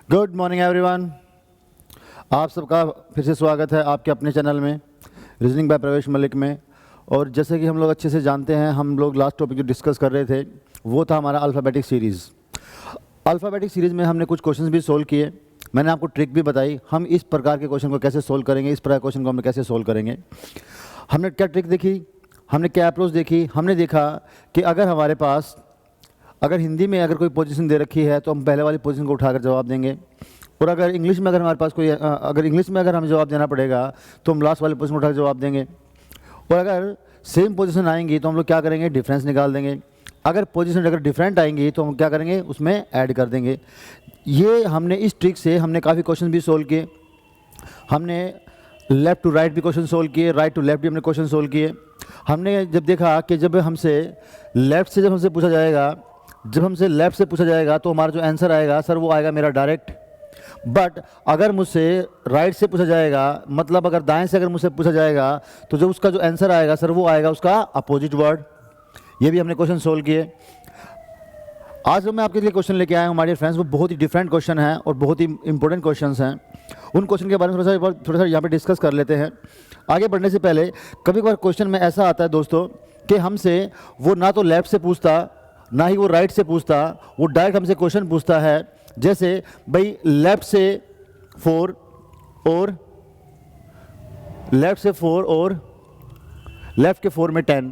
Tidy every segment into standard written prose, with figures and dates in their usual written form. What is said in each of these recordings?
Good morning everyone. आप सबका फिर से स्वागत है आपके अपने चैनल में रीजनिंग बाय प्रवेश मलिक में। और जैसे कि हम लोग अच्छे से जानते हैं, हम लोग लास्ट टॉपिक जो डिस्कस कर रहे थे वो था हमारा अल्फ़ाबेटिक सीरीज़। अल्फ़ाबेटिक सीरीज़ में हमने कुछ क्वेश्चंस भी सोल्व किए। मैंने आपको ट्रिक भी बताई, हम इस प्रकार के क्वेश्चन को कैसे सोल्व करेंगे, इस प्रकार के क्वेश्चन को हम कैसे सोल्व करेंगे। हमने क्या ट्रिक देखी, हमने क्या अप्रोच देखी। हमने देखा कि अगर हमारे पास हिंदी में अगर कोई पोजीशन दे रखी है तो हम पहले वाली पोजीशन को उठाकर जवाब देंगे, और अगर इंग्लिश में हमारे पास कोई इंग्लिश में हमें जवाब देना पड़ेगा तो हम लास्ट वाली पोजीशन को उठाकर जवाब देंगे। और अगर सेम पोजीशन आएंगी तो हम लोग क्या करेंगे, डिफरेंस निकाल देंगे। अगर पोजीशन अगर डिफरेंट आएंगी तो हम क्या करेंगे, उसमें ऐड कर देंगे। ये हमने इस ट्रिक से हमने काफ़ी क्वेश्चन भी सोल्व किए। हमने लेफ़्ट टू राइट भी क्वेश्चन सोल्व किए, राइट टू लेफ़्ट भी हमने क्वेश्चन सोल्व किए। हमने जब देखा कि जब हमसे लेफ़्ट से हमसे पूछा जाएगा, जब हमसे लेफ़्ट से पूछा जाएगा तो हमारा जो आंसर आएगा सर वो आएगा मेरा डायरेक्ट। बट अगर मुझसे राइट से पूछा जाएगा, मतलब अगर दाएं से अगर मुझसे पूछा जाएगा तो जो उसका जो आंसर आएगा सर वो आएगा उसका अपोजिट वर्ड। ये भी हमने क्वेश्चन सोल्व किए। आज जो मैं आपके लिए क्वेश्चन लेके आया हूँ हमारे फ्रेंड्स, वो बहुत ही डिफरेंट क्वेश्चन है और बहुत ही इंपॉर्टेंट क्वेश्चंस हैं। उन क्वेश्चन के बारे में थोड़ा सा यहाँ पे डिस्कस कर लेते हैं। आगे बढ़ने से पहले कभी कभार क्वेश्चन में ऐसा आता है दोस्तों कि हमसे वो ना तो लेफ़्ट से पूछता ना ही वो राइट से पूछता, वो डायरेक्ट हमसे क्वेश्चन पूछता है। जैसे भाई लेफ़्ट से 4 और लेफ़्ट से 4 और लेफ़्ट के 4 में 10।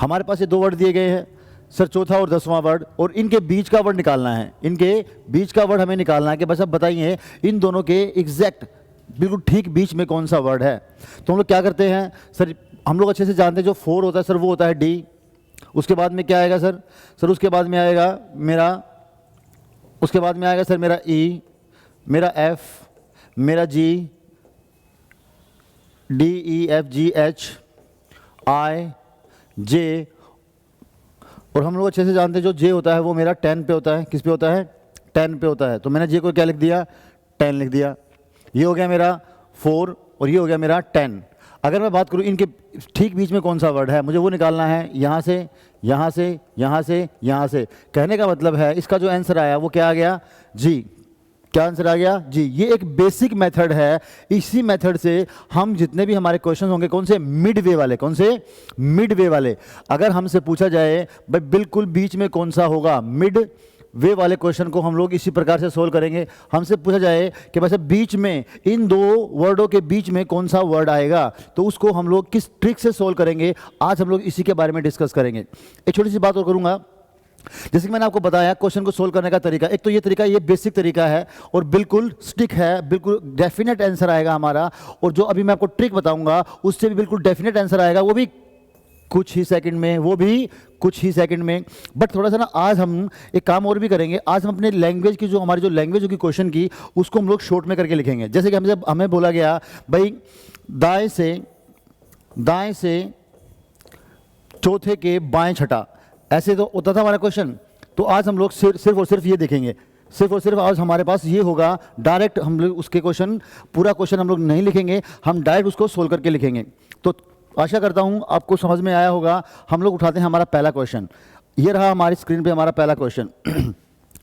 हमारे पास ये दो वर्ड दिए गए हैं सर, चौथा और 10वां वर्ड, और इनके बीच का वर्ड निकालना है। इनके बीच का वर्ड हमें निकालना है कि बस अब बताइए इन दोनों के एग्जैक्ट बिल्कुल ठीक बीच में कौन सा वर्ड है। तो हम लोग क्या करते हैं सर, हम लोग अच्छे से जानते हैं जो 4 होता है सर वो होता है डी। उसके बाद में क्या आएगा सर, उसके बाद में आएगा मेरा, उसके बाद में आएगा सर मेरा ई, मेरा एफ, मेरा G, D E F G H I J. और हम लोग अच्छे से जानते हैं जो जे होता है वो मेरा 10 पे होता है। किस पे होता है, 10 पे होता है। तो मैंने जे को क्या लिख दिया, 10 लिख दिया। ये हो गया मेरा 4 और ये हो गया मेरा 10। अगर मैं बात करूँ इनके ठीक बीच में कौन सा वर्ड है, मुझे वो निकालना है। यहाँ से यहाँ से यहाँ से यहाँ से। कहने का मतलब है इसका जो आंसर आया वो क्या आ गया, जी। क्या आंसर आ गया, जी। ये एक बेसिक मेथड है। इसी मेथड से हम जितने भी हमारे क्वेश्चन होंगे, कौन से, मिड वे वाले, कौन से, मिड वे वाले। अगर हमसे पूछा जाए भाई बिल्कुल बीच में कौन सा होगा, मिड वे वाले क्वेश्चन को हम लोग इसी प्रकार से सोल्व करेंगे। हमसे पूछा जाए कि वैसे बीच में इन दो वर्डों के बीच में कौन सा वर्ड आएगा, तो उसको हम लोग किस ट्रिक से सोल्व करेंगे, आज हम लोग इसी के बारे में डिस्कस करेंगे। एक छोटी सी बात और करूंगा, जैसे कि मैंने आपको बताया क्वेश्चन को सोल्व करने का तरीका। एक तो ये तरीका, ये बेसिक तरीका है और बिल्कुल स्टिक है, बिल्कुल डेफिनेट आंसर आएगा हमारा। और जो अभी मैं आपको ट्रिक बताऊंगा उससे भी बिल्कुल डेफिनेट आंसर आएगा, वो भी कुछ ही सेकंड में, वो भी कुछ ही सेकंड में। बट थोड़ा सा ना आज हम एक काम और भी करेंगे। आज हम अपने लैंग्वेज की जो हमारी जो लैंग्वेज होगी क्वेश्चन की, उसको हम लोग शॉर्ट में करके लिखेंगे। जैसे कि हमें बोला गया भाई दाएं से चौथे के बाएं छठा, ऐसे तो होता था हमारा क्वेश्चन। तो आज हम लोग सिर्फ और सिर्फ ये देखेंगे, सिर्फ और सिर्फ आज हमारे पास ये होगा। डायरेक्ट हम लोग उसके क्वेश्चन, पूरा क्वेश्चन हम लोग नहीं लिखेंगे, हम डायरेक्ट उसको सोल्व करके लिखेंगे। तो आशा करता हूँ आपको समझ में आया होगा। हम लोग उठाते हैं हमारा पहला क्वेश्चन। ये रहा हमारी स्क्रीन पे हमारा पहला क्वेश्चन।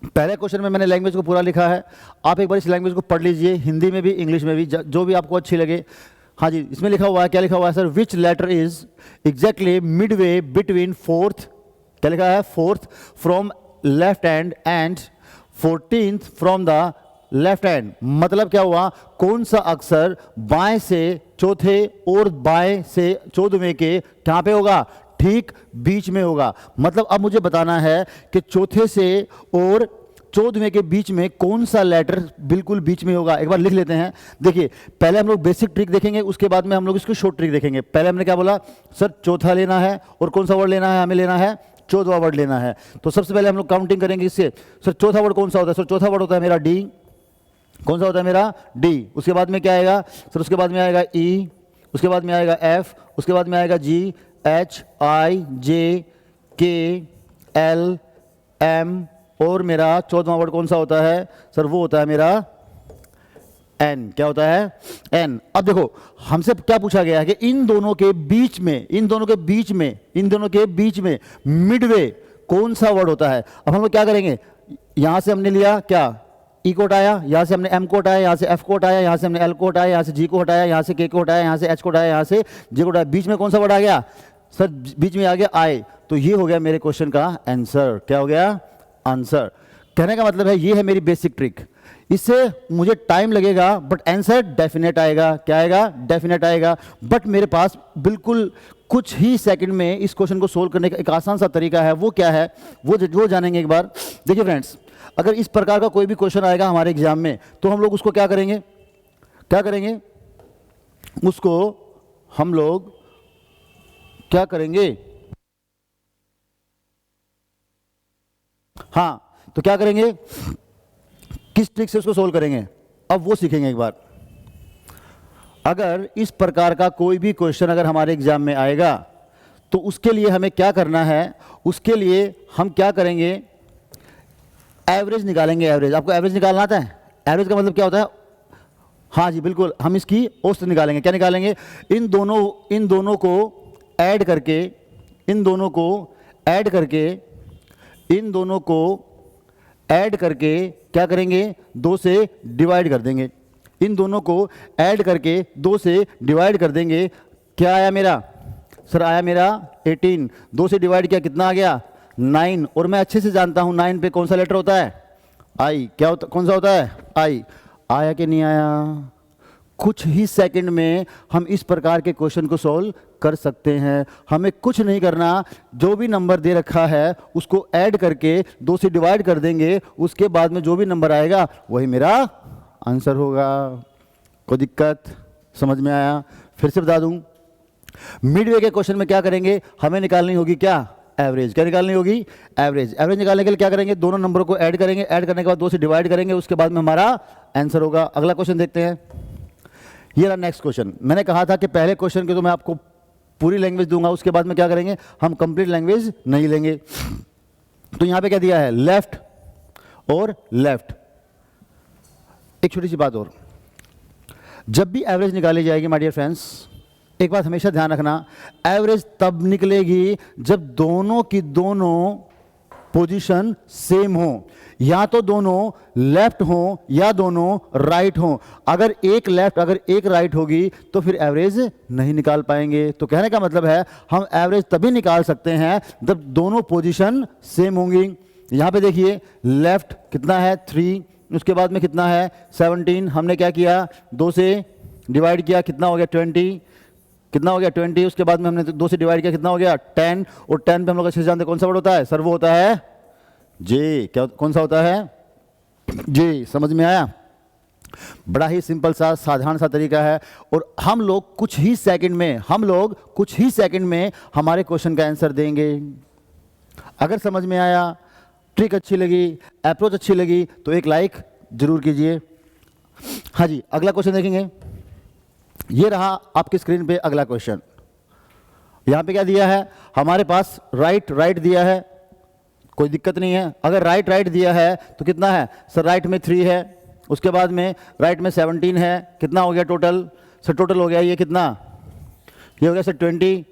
पहले क्वेश्चन में मैंने लैंग्वेज को पूरा लिखा है। आप एक बार इस लैंग्वेज को पढ़ लीजिए, हिंदी में भी इंग्लिश में भी, जो भी आपको अच्छी लगे। हाँ जी, इसमें लिखा हुआ है, क्या लिखा हुआ है sir, which letter is exactly midway between fourth, क्या लिखा है, fourth from left hand and 14th from the left hand. मतलब क्या हुआ, कौन सा अक्षर बाएं से चौथे और बाएं से 14वें के कहां पे होगा, ठीक बीच में होगा। मतलब अब मुझे बताना है कि चौथे से और 14वें के बीच में कौन सा लेटर बिल्कुल बीच में होगा। एक बार लिख लेते हैं। देखिए पहले हम लोग बेसिक ट्रिक देखेंगे, उसके बाद में हम लोग इसको शॉर्ट ट्रिक देखेंगे। पहले हमने क्या बोला सर, चौथा लेना है और कौन सा वर्ड लेना है, हमें लेना है 14वां वर्ड लेना है। तो सबसे पहले हम लोग काउंटिंग करेंगे इससे। सर चौथा वर्ड कौन सा होता है, सर चौथा वर्ड होता है मेरा डी। कौन सा होता है मेरा, डी। उसके बाद में क्या आएगा सर, उसके बाद में आएगा ई, उसके बाद में आएगा एफ, उसके बाद में आएगा जी, एच, आई, जे, के, एल, एम, और मेरा 14वां वर्ड कौन सा होता है सर, वो होता है मेरा एन। क्या होता है, एन। अब देखो हमसे क्या पूछा गया है कि इन दोनों के बीच में, इन दोनों के बीच में, इन दोनों के बीच में मिडवे कौन सा वर्ड होता है। अब हम लोग क्या करेंगे, यहां से हमने लिया क्या, ई को हटाया, यहाँ से हमने एम को हटाया, यहाँ से एफ को हटाया, यहाँ से हमने एल को हटाया, यहाँ से जी को हटाया, यहाँ से के को हटाया, यहाँ से एच को हटाया, यहाँ से जे को हटाया, बीच में कौन सा वर्ड आ गया सर? बीच में आ गया आई। तो ये हो गया मेरे क्वेश्चन का आंसर। क्या हो गया? आंसर। कहने का मतलब है ये है मेरी बेसिक ट्रिक। इससे मुझे टाइम लगेगा बट आंसर डेफिनेट आएगा। क्या आएगा? डेफिनेट आएगा। बट मेरे पास बिल्कुल कुछ ही सेकंड में इस क्वेश्चन को सोल्व करने का एक आसान सा तरीका है। वो क्या है वो जानेंगे एक बार। देखिए फ्रेंड्स, अगर इस प्रकार का कोई भी क्वेश्चन आएगा हमारे एग्जाम में तो हम लोग उसको क्या करेंगे? क्या करेंगे? उसको हम लोग क्या करेंगे? हाँ, तो क्या करेंगे? किस ट्रिक से उसको सोल्व करेंगे अब वो सीखेंगे एक बार। अगर इस प्रकार का कोई भी क्वेश्चन अगर हमारे एग्जाम में आएगा तो उसके लिए हमें क्या करना है? उसके लिए हम क्या करेंगे? एवरेज निकालेंगे। एवरेज, आपको एवरेज निकालना आता है? एवरेज का मतलब क्या होता है? हाँ जी बिल्कुल, हम इसकी औसत निकालेंगे। क्या निकालेंगे? इन दोनों को ऐड करके, इन दोनों को ऐड करके क्या करेंगे? 2 से डिवाइड कर देंगे। इन दोनों को ऐड करके 2 से डिवाइड कर देंगे। क्या आया मेरा? सर आया मेरा 18। 2 से डिवाइड किया, कितना आ गया? 9। और मैं अच्छे से जानता हूं 9 पे कौन सा लेटर होता है? आई। क्या होता, कौन सा होता है? आई। आया कि नहीं आया? कुछ ही सेकंड में हम इस प्रकार के क्वेश्चन को सॉल्व कर सकते हैं। हमें कुछ नहीं करना, जो भी नंबर दे रखा है उसको ऐड करके 2 से डिवाइड कर देंगे। उसके बाद में जो भी नंबर आएगा वही मेरा आंसर होगा। कोई दिक्कत? समझ में आया? फिर से बता दूं, मिडवे के क्वेश्चन में क्या करेंगे? हमें निकालनी होगी क्या? एवरेज। क्या निकालनी होगी? एवरेज। एवरेज निकालने के लिए क्या करेंगे? दोनों नंबरों को ऐड करेंगे। ऐड करने के बाद 2 से डिवाइड करेंगे। उसके बाद में हमारा आंसर होगा। अगला क्वेश्चन देखते हैं। ये रहा नेक्स्ट क्वेश्चन। मैंने कहा था कि पहले क्वेश्चन के तो मैं आपको पूरी लैंग्वेज दूंगा, उसके बाद में क्या करेंगे? हम कंप्लीट लैंग्वेज नहीं लेंगे। तो यहां पे क्या दिया है? लेफ्ट और लेफ्ट। एक छोटी सी बात और, जब भी एवरेज निकाली जाएगी माय डियर फ्रेंड्स, एक बात हमेशा ध्यान रखना, एवरेज तब निकलेगी जब दोनों की दोनों पोजीशन सेम हो। या तो दोनों लेफ्ट हो या दोनों राइट हो। अगर एक लेफ्ट अगर एक राइट होगी तो फिर एवरेज नहीं निकाल पाएंगे। तो कहने का मतलब है हम एवरेज तभी निकाल सकते हैं जब दोनों पोजीशन सेम होंगी। यहां पे देखिए, लेफ्ट कितना है? 3। उसके बाद में कितना है? 17। हमने क्या किया? 2 से डिवाइड किया, कितना हो गया? 20। कितना हो गया? 20। उसके बाद में हमने 2 से डिवाइड किया, कितना हो गया? 10। और 10 पे हम लोग अच्छे से जानते हैं कौन सा वर्ड होता है? सर वो होता है जे। क्या कौन सा होता है? जे। समझ में आया? बड़ा ही सिंपल सा साधारण सा तरीका है। और हम लोग कुछ ही सेकंड में हमारे क्वेश्चन का आंसर देंगे। अगर समझ में आया, ट्रिक अच्छी लगी, अप्रोच अच्छी लगी तो एक लाइक जरूर कीजिए। हाँ जी, अगला क्वेश्चन देखेंगे। ये रहा आपकी स्क्रीन पे अगला क्वेश्चन। यहां पे क्या दिया है? हमारे पास राइट दिया है, कोई दिक्कत नहीं है। अगर राइट दिया है तो कितना है? सर राइट में 3 है। उसके बाद में राइट में 17 है। कितना हो गया टोटल? सर टोटल हो गया ये कितना? ये हो गया सर 20।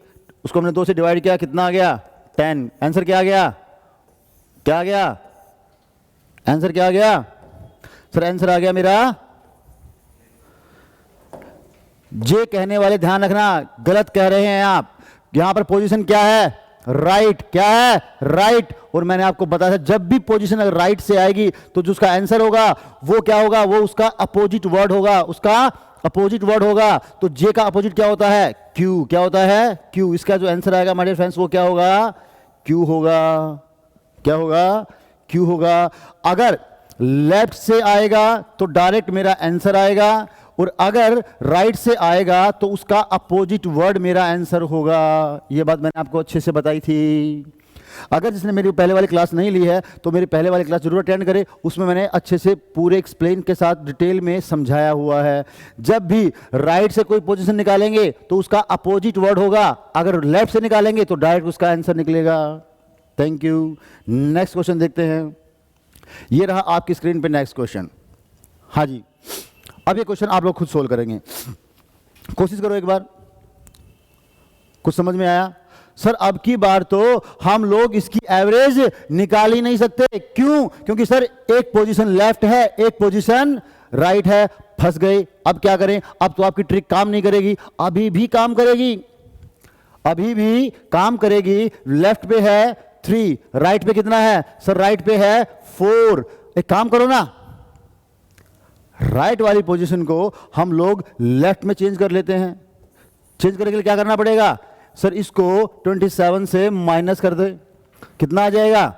उसको हमने 2 से डिवाइड किया, कितना आ गया? 10। आंसर क्या आ गया? क्या आ गया? आंसर क्या आ गया? सर आंसर आ गया मेरा जे। कहने वाले ध्यान रखना, गलत कह रहे हैं आप। यहां पर पोजीशन क्या है? राइट। क्या है? राइट। और मैंने आपको बताया था जब भी पोजीशन अगर राइट से आएगी तो जो उसका आंसर होगा वो क्या होगा? वो उसका अपोजिट वर्ड होगा। उसका अपोजिट वर्ड होगा। तो जे का अपोजिट क्या होता है? क्यू। क्या होता है? क्यू। इसका जो आंसर आएगा माय डियर फ्रेंड्स वो क्या होगा? क्यू होगा। क्या होगा? क्यू होगा। अगर लेफ्ट से आएगा तो डायरेक्ट मेरा आंसर आएगा, और अगर राइट से आएगा तो उसका अपोजिट वर्ड मेरा आंसर होगा। यह बात मैंने आपको अच्छे से बताई थी। अगर जिसने मेरी पहले वाली क्लास नहीं ली है तो मेरी पहले वाली क्लास जरूर अटेंड करें। उसमें मैंने अच्छे से पूरे एक्सप्लेन के साथ डिटेल में समझाया हुआ है। जब भी राइट से कोई पोजीशन निकालेंगे तो उसका अपोजिट वर्ड होगा। अगर लेफ्ट से निकालेंगे तो डायरेक्ट उसका आंसर निकलेगा। Thank you. नेक्स्ट क्वेश्चन देखते हैं। ये रहा आपकी स्क्रीन पे नेक्स्ट क्वेश्चन। हाँ जी, अब ये क्वेश्चन आप लोग खुद सोल्व करेंगे। कोशिश करो एक बार। कुछ समझ में आया? सर अब की बार तो हम लोग इसकी एवरेज निकाल ही नहीं सकते। क्यों? क्योंकि सर एक पोजीशन लेफ्ट है, एक पोजीशन राइट है। फंस गए। अब क्या करें? अब तो आपकी ट्रिक काम नहीं करेगी। अभी भी काम करेगी, अभी भी काम करेगी। लेफ्ट पे है 3, राइट पे कितना है? सर राइट पे है 4। एक काम करो ना, राइट वाली पोजीशन को हम लोग लेफ्ट में चेंज कर लेते हैं। चेंज करने के लिए क्या करना पड़ेगा? सर इसको 27 से माइनस कर दे, कितना आ जाएगा?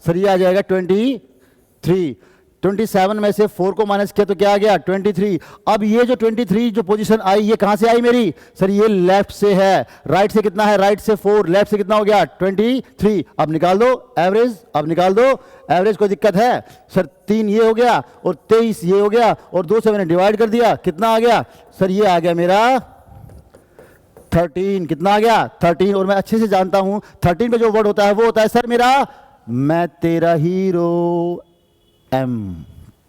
सर ये आ जाएगा 23। 27 में से 4 को माइनस किया तो क्या आ गया? 23। अब ये जो 23 जो पोजीशन आई, ये कहां से आई मेरी? सर ये लेफ्ट से है। राइट से कितना है? राइट से 4, लेफ्ट से कितना हो गया? 23। अब निकाल दो एवरेज, अब निकाल दो एवरेज। कोई दिक्कत है? सर 3 ये हो गया और 23 ये हो गया और 2 से मैंने डिवाइड कर दिया, कितना आ गया? सर ये आ गया मेरा 13। कितना आ गया? 13। और मैं अच्छे से जानता हूं 13 पे जो वर्ड होता है वो होता है सर मेरा मैं तेरा हीरो एम।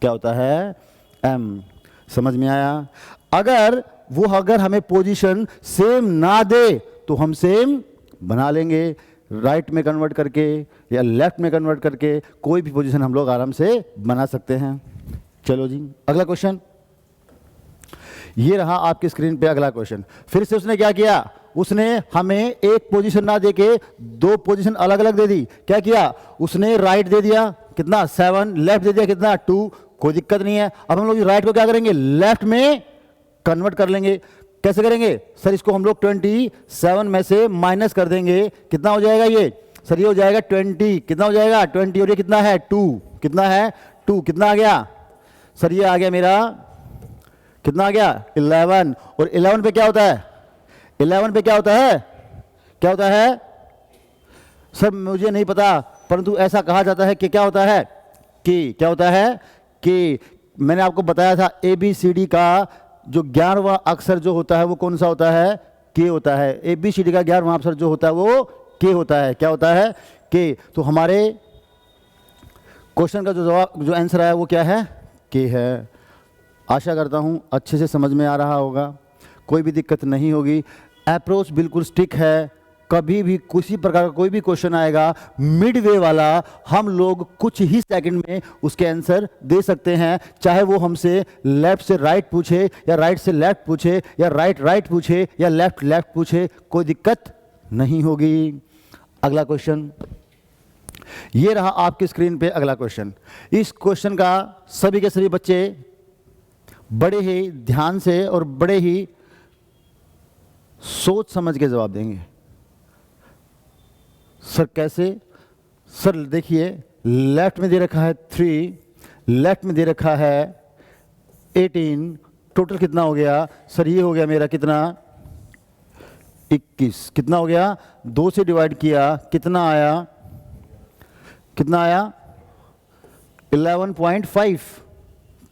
क्या होता है? एम। समझ में आया? अगर हमें पोजीशन सेम ना दे तो हम सेम बना लेंगे, राइट में कन्वर्ट करके या लेफ्ट में कन्वर्ट करके कोई भी पोजीशन हम लोग आराम से बना सकते हैं। चलो जी अगला क्वेश्चन, ये रहा आपकी स्क्रीन पे अगला क्वेश्चन। फिर से उसने क्या किया? उसने हमें एक पोजीशन ना देके 2 पोजीशन अलग अलग दे दी। क्या किया? उसने राइट दे दिया कितना? 7, लेफ्ट दे दिया कितना? 2। कोई दिक्कत नहीं है। अब हम लोग राइट को क्या करेंगे? लेफ्ट में कन्वर्ट कर लेंगे। कैसे करेंगे? सर इसको हम लोग 27 में से माइनस कर देंगे, कितना हो जाएगा ये? सर ये हो जाएगा 20। कितना हो जाएगा? 20। और ये कितना है? 2। कितना है? 2। कितना आ गया? सर ये आ गया मेरा, कितना आ गया? 11। और 11 पे क्या होता है? 11 पे क्या होता है? क्या होता है? सर मुझे नहीं पता, परंतु ऐसा कहा जाता है कि क्या होता है? कि क्या होता है? कि मैंने आपको बताया था ABCD का जो 11वां अक्षर जो होता है वो कौन सा होता है? के होता है। ABCD का 11वां अक्षर जो होता है वो के होता है। क्या होता है? के। तो हमारे क्वेश्चन का जो जवाब जो आंसर है वो क्या है? के है। आशा करता हूँ अच्छे से समझ में आ रहा होगा, कोई भी दिक्कत नहीं होगी। अप्रोच बिल्कुल स्टिक है। कभी भी किसी प्रकार का कोई भी क्वेश्चन आएगा मिड वे वाला, हम लोग कुछ ही सेकंड में उसके आंसर दे सकते हैं। चाहे वो हमसे लेफ्ट से राइट पूछे या राइट से लेफ्ट पूछे या राइट पूछे या लेफ्ट पूछे, कोई दिक्कत नहीं होगी। अगला क्वेश्चन, ये रहा आपकी स्क्रीन पे अगला क्वेश्चन। इस क्वेश्चन का सभी के सभी बच्चे बड़े ही ध्यान से और बड़े ही सोच समझ के जवाब देंगे। सर कैसे? सर देखिए, लेफ्ट में दे रखा है 3, लेफ्ट में दे रखा है 18, टोटल कितना हो गया? सर ये हो गया मेरा कितना? 21। कितना हो गया? 2 से डिवाइड किया, कितना आया? कितना आया? 11.5।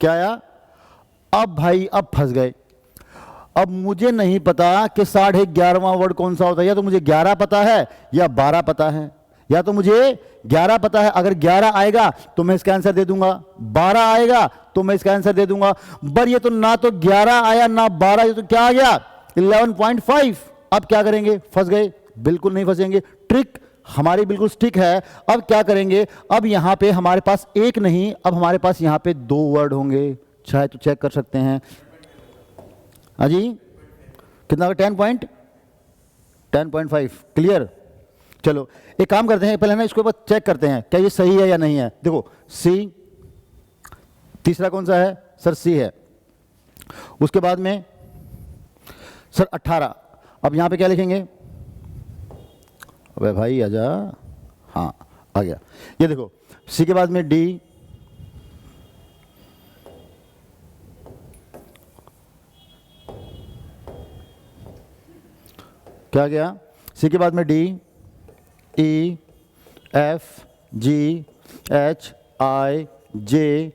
क्या आया? अब भाई अब फंस गए। अब मुझे नहीं पता कि 11.5वां वर्ड कौन सा होता है। या तो मुझे 11 पता है या 12 पता है, या तो मुझे 11 पता है। अगर 11 आएगा तो मैं इसका आंसर दे दूंगा, 12 आएगा तो मैं इसका आंसर दे दूंगा। पर ये तो ना तो 11 आया ना 12, ये तो क्या आ गया? 11.5। अब क्या करेंगे? फंस गए? बिल्कुल नहीं फंसेंगे। ट्रिक हमारी बिल्कुल स्टिक है। अब क्या करेंगे? अब यहां पे हमारे पास एक नहीं, अब हमारे पास यहां पे 2 वर्ड होंगे। चाहे तो चेक कर सकते हैं। अजी कितना? 10.5। क्लियर? चलो एक काम करते हैं, पहले ना इसको बस चेक करते हैं क्या ये सही है या नहीं है। देखो सी, तीसरा कौन सा है? सर सी है। उसके बाद में सर 18। अब यहां पे क्या लिखेंगे? अबे भाई आजा। हाँ आ गया। ये देखो सी के बाद में डी, क्या गया? सी के बाद में D, E, F, G, H, I, जे,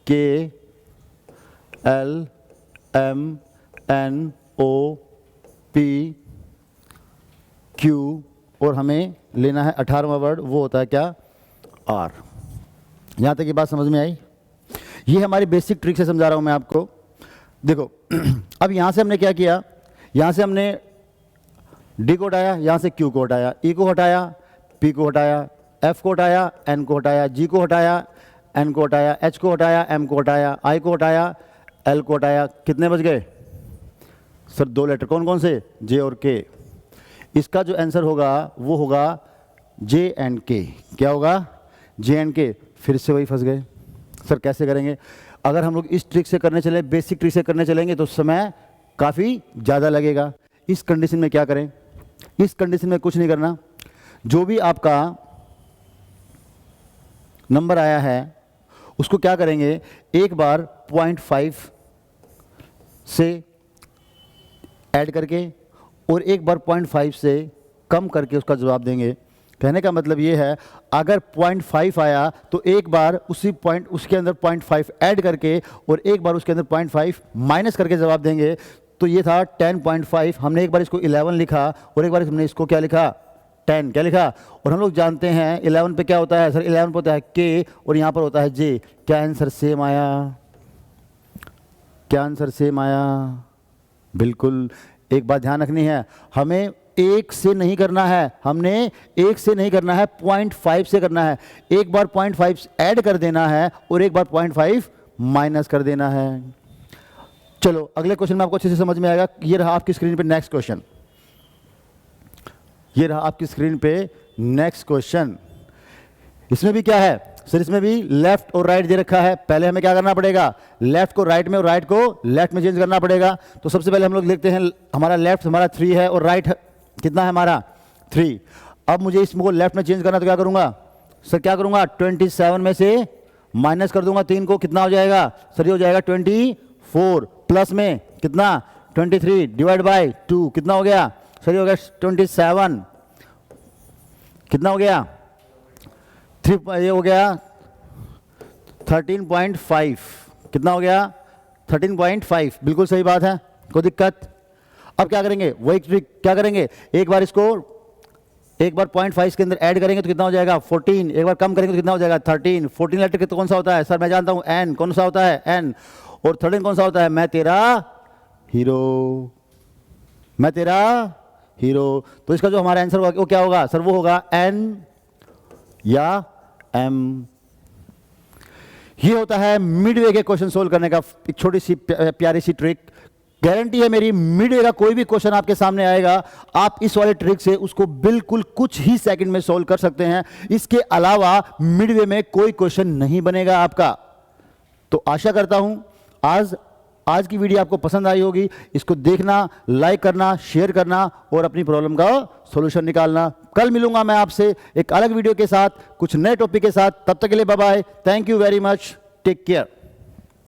के, एल, एम, एन, ओ, पी, क्यू, और हमें लेना है 18वां वर्ड, वो होता है क्या? आर। यहां तक ये बात समझ में आई? ये हमारी बेसिक ट्रिक से समझा रहा हूं मैं आपको। देखो अब यहां से हमने क्या किया? यहां से हमने डी को हटाया, यहाँ से क्यू को हटाया, ई को हटाया, पी को हटाया, एफ को हटाया, एन को हटाया, जी को हटाया, एन को हटाया, एच को हटाया, एम को हटाया, आई को हटाया, एल को हटाया। कितने बच गए सर? 2 लेटर। कौन कौन से? जे और के। इसका जो आंसर होगा वो होगा जे एंड के। क्या होगा? जे एंड के। फिर से वही फंस गए सर, कैसे करेंगे? अगर हम लोग इस ट्रिक से करने चले, बेसिक ट्रिक से करने चलेंगे तो समय काफ़ी ज़्यादा लगेगा। इस कंडीशन में क्या करें? इस कंडीशन में कुछ नहीं करना, जो भी आपका नंबर आया है उसको क्या करेंगे, एक बार 0.5 से ऐड करके और एक बार 0.5 से कम करके उसका जवाब देंगे। कहने का मतलब ये है, अगर 0.5 आया तो एक बार उसके अंदर 0.5 ऐड करके और एक बार उसके अंदर 0.5 माइनस करके जवाब देंगे। तो ये था 10.5। हमने एक बार इसको 11 लिखा और एक बार हमने इसको क्या लिखा? 10। क्या लिखा? और हम लोग जानते हैं 11 पे क्या होता है सर? 11 पे होता है के और यहाँ पर होता है जे। क्या आंसर सेम आया? क्या आंसर सेम आया? बिल्कुल। एक बात ध्यान रखनी है, हमें 1 से नहीं करना है, हमने 1 से नहीं करना है, 0.5 से करना है। एक बार 0.5 ऐड कर देना है और एक बार 0.5 माइनस कर देना है। चलो अगले क्वेश्चन में आपको अच्छे से समझ में आएगा। ये रहा आपकी स्क्रीन पे नेक्स्ट क्वेश्चन। ये रहा आपकी स्क्रीन पे नेक्स्ट क्वेश्चन। इसमें भी क्या है सर? इसमें भी लेफ्ट और राइट दे रखा है। पहले हमें क्या करना पड़ेगा? लेफ्ट को राइट में और राइट को लेफ्ट में चेंज करना पड़ेगा। तो सबसे पहले हम लोग देखते हैं, हमारा लेफ्ट हमारा 3 है और राइट कितना है हमारा? 3। अब मुझे इसको लेफ्ट में चेंज करना, तो क्या करूंगा सर? क्या करूंगा? 27 में से माइनस कर दूंगा 3 को। कितना हो जाएगा सर? ये हो जाएगा 24 प्लस में कितना? 23 डिवाइड बाय 2 कितना हो गया सर? ये हो गया 27। कितना हो गया? 3। ये हो गया 13.5। कितना हो गया? 13.5। बिल्कुल सही बात है, कोई दिक्कत? अब क्या करेंगे? वही ट्रिक क्या करेंगे, एक बार 0.5 के अंदर ऐड करेंगे तो कितना हो जाएगा? 14। एक बार कम करेंगे तो कितना हो जाएगा? 13। 14 लेटर कौन सा होता है सर? मैं जानता हूं एन। कौन सा होता है? एन। और 13 कौन सा होता है? मैं तेरा हीरो। मैं तेरा हीरो। तो इसका जो हमारा आंसर होगा वो क्या होगा सर? वो होगा एन या एम। ये होता है मिडवे के क्वेश्चन सोल्व करने का एक छोटी सी प्यारी सी ट्रिक। गारंटी है मेरी, मिडवे का कोई भी क्वेश्चन आपके सामने आएगा, आप इस वाले ट्रिक से उसको बिल्कुल कुछ ही सेकंड में सोल्व कर सकते हैं। इसके अलावा मिडवे में कोई क्वेश्चन नहीं बनेगा आपका। तो आशा करता हूं आज की वीडियो आपको पसंद आई होगी। इसको देखना, लाइक करना, शेयर करना और अपनी प्रॉब्लम का सॉल्यूशन निकालना। कल मिलूंगा मैं आपसे एक अलग वीडियो के साथ, कुछ नए टॉपिक के साथ। तब तक के लिए bye bye. Thank you very much. Take care.